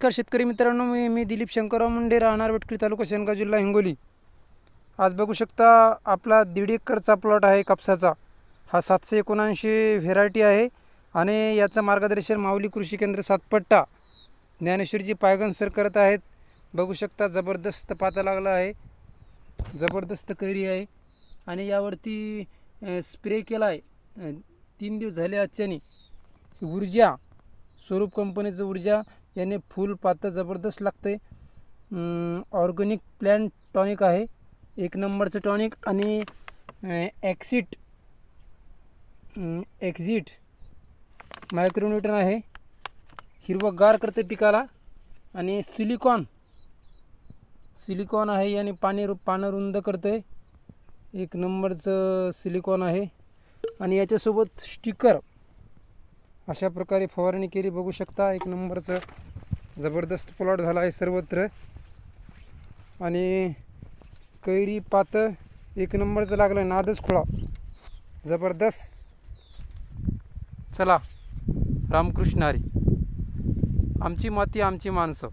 नमस्कार शेतकरी मित्रांनो, मी दिलीप शंकरराव मुंडे, राहणार वेटकरी, तालुका शेनगाव, जिल्हा हिंगोली. आज बघू शकता आपला 1.5 एकरचा प्लॉट आहे कापसाचा. हा 779 व्हेरायटी आहे आणि याचं मार्गदर्शन माऊली कृषी केंद्र सातपट्टा ज्ञानेश्वरीजी पायगन सर करत आहेत. बघू शकता जबरदस्त पाता लागला आहे, जबरदस्त कैरी आहे आणि यावरती स्प्रे केला आहे. 3 दिवस झाले आजच्यानी. ऊर्जा स्वरूप कंपनीचं ऊर्जा याने फुल पातं जबरदस्त लागते. ऑर्गॅनिक प्लॅन टॉनिक आहे, 1 नंबरचं टॉनिक. आणि एक्झिट मायक्रोन्यूटन आहे, हिरवंगार करते पिकाला. आणि सिलिकॉन आहे, याने पानं रुंद करते, 1 नंबरचं सिलिकॉन आहे. आणि याच्यासोबत स्टिकर अशा प्रकारे फवारणी केली. बघू शकता 1 नंबरचं जबरदस्त प्लॉट झाला आहे सर्वत्र. आणि कैरी पातं 1 नंबरचं लागलं आहे, नादच खुळा जबरदस्त. चला, रामकृष्ण हरी. आमची माती आमची माणसं.